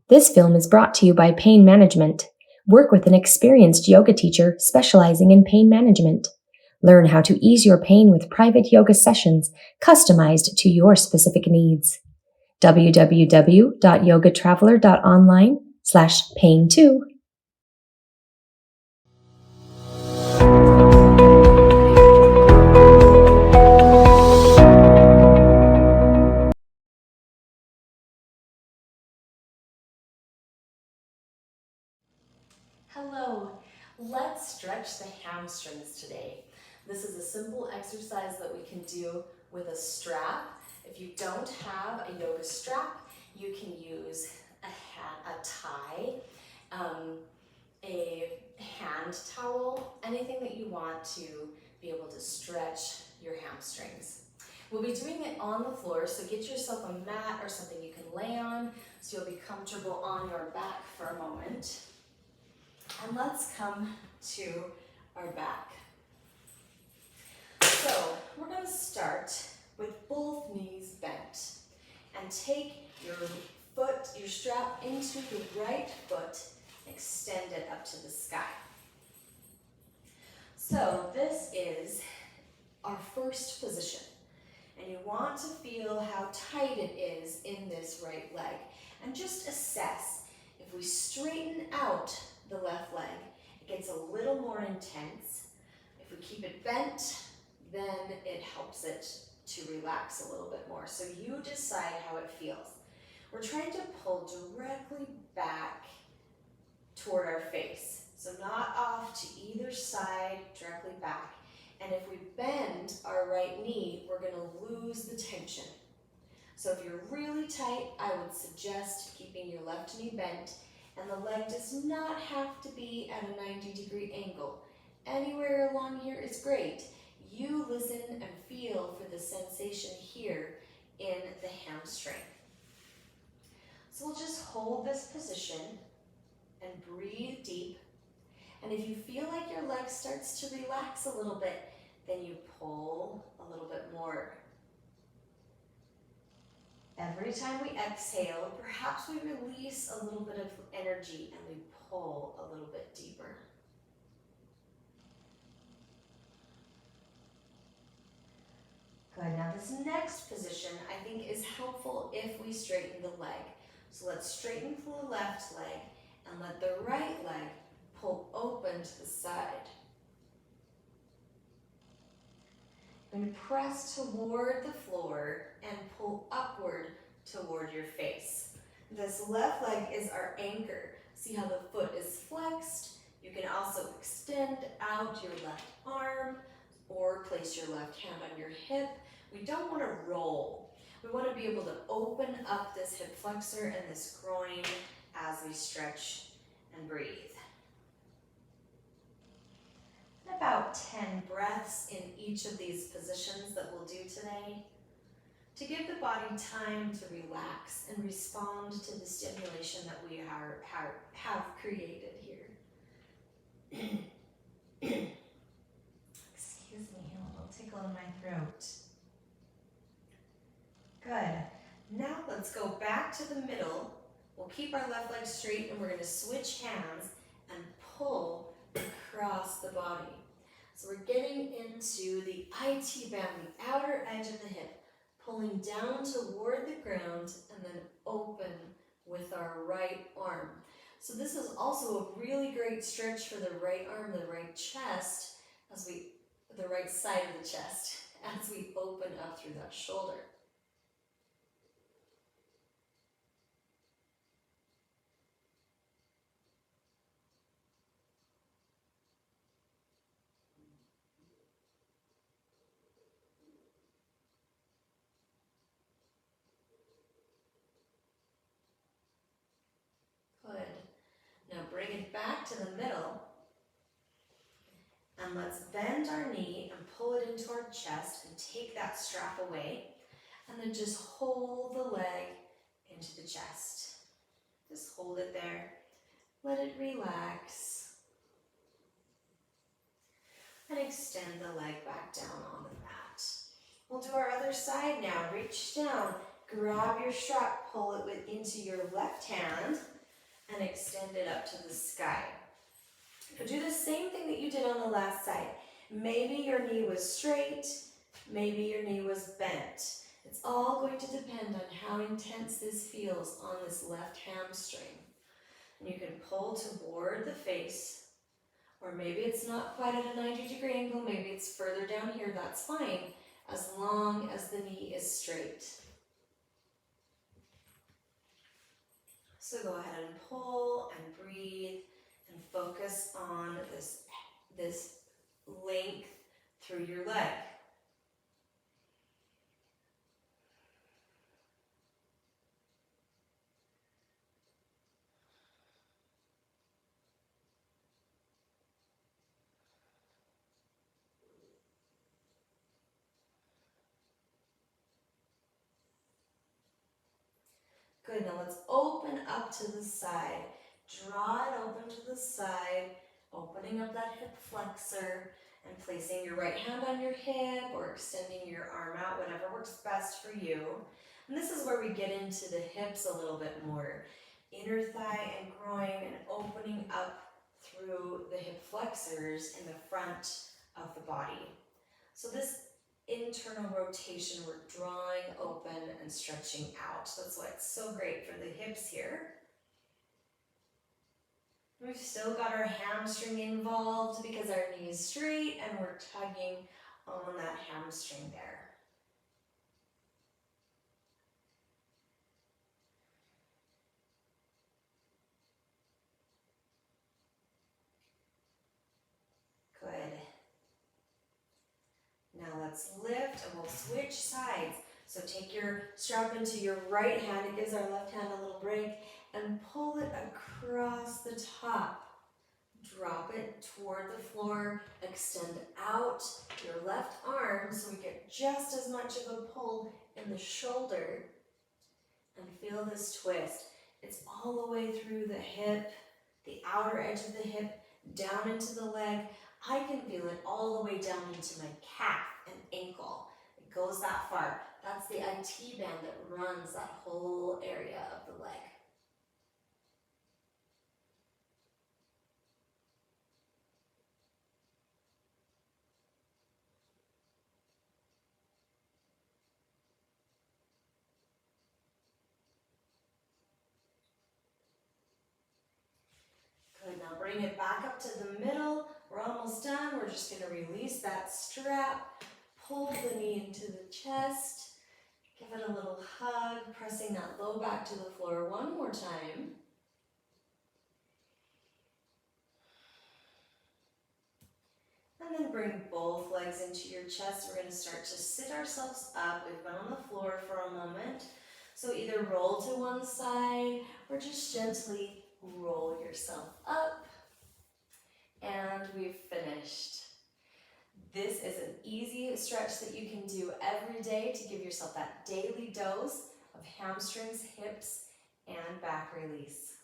This film is brought to you by Pain Management. Work with an experienced yoga teacher specializing in pain management. Learn how to ease your pain with private yoga sessions customized to your specific needs. www.yogatraveler.online/pain2. Hello, let's stretch the hamstrings today. This is a simple exercise that we can do with a strap. If you don't have a yoga strap, you can use a tie, a hand towel, anything that you want to be able to stretch your hamstrings. We'll be doing it on the floor, so get yourself a mat or something you can lay on so you'll be comfortable on your back for a moment. And let's come to our back. So we're going to start with both knees bent and take your strap into the right foot, extend it up to the sky. So this is our first position, and you want to feel how tight it is in this right leg, and just assess. If we straighten out the left leg, it gets a little more intense. If we keep it bent, then it helps it to relax a little bit more. So you decide how it feels. We're trying to pull directly back toward our face. So not off to either side, directly back. And if we bend our right knee, we're going to lose the tension. So if you're really tight, I would suggest keeping your left knee bent, and the leg does not have to be at a 90-degree angle. Anywhere along here is great. You listen and feel for the sensation here in the hamstring. So we'll just hold this position and breathe deep. And if you feel like your leg starts to relax a little bit, then you pull a little bit more. Every time we exhale, perhaps we release a little bit of energy and we pull a little bit deeper. Good, now this next position I think is helpful if we straighten the leg. So let's straighten the left leg and let the right leg pull open to the side. And press toward the floor and pull upward toward your face. This left leg is our anchor. See how the foot is flexed? You can also extend out your left arm or place your left hand on your hip. We don't want to roll. We want to be able to open up this hip flexor and this groin as we stretch and breathe. About 10 breaths in each of these positions that we'll do today to give the body time to relax and respond to the stimulation that we have created here. Excuse me, a little tickle in my throat. Good. Now let's go back to the middle. We'll keep our left leg straight and we're going to switch hands and pull across the body. So we're getting into the IT band, the outer edge of the hip, pulling down toward the ground and then open with our right arm. So this is also a really great stretch for the right arm, the right chest, the right side of the chest, as we open up through that shoulder. Good. Now bring it back to the middle. And let's bend our knee and pull it into our chest and take that strap away. And then just hold the leg into the chest. Just hold it there. Let it relax. And extend the leg back down on the mat. We'll do our other side now. Reach down, grab your strap, pull it into your left hand. and extend it up to the sky. Now do the same thing that you did on the last side. Maybe your knee was straight, maybe your knee was bent. It's all going to depend on how intense this feels on this left hamstring. And you can pull toward the face, or maybe it's not quite at a 90-degree angle, maybe it's further down here, that's fine, as long as the knee is straight. So go ahead and pull and breathe and focus on this length through your leg. Good, now let's open up to the side. Draw it open to the side, opening up that hip flexor and placing your right hand on your hip or extending your arm out, whatever works best for you. And this is where we get into the hips a little bit more. Inner thigh and groin and opening up through the hip flexors in the front of the body. So this internal rotation, we're drawing open and stretching out. That's why it's so great for the hips here. We've still got our hamstring involved because our knee is straight and we're tugging on that hamstring there. Good. Now let's lift and we'll switch sides. So take your strap into your right hand, it gives our left hand a little break, and pull it across the top. Drop it toward the floor, extend out your left arm so we get just as much of a pull in the shoulder, and feel this twist. It's all the way through the hip, the outer edge of the hip, down into the leg. I can feel it all the way down into my calf and ankle. It goes that far. That's the IT band that runs that whole area of the leg. Good, now bring it back up to the middle. We're almost done. We're just going to release that strap, pull the knee into the chest, give it a little hug, pressing that low back to the floor one more time. And then bring both legs into your chest. We're going to start to sit ourselves up. We've been on the floor for a moment. So either roll to one side or just gently roll yourself up. And we've finished. This is an easy stretch that you can do every day to give yourself that daily dose of hamstrings, hips, and back release.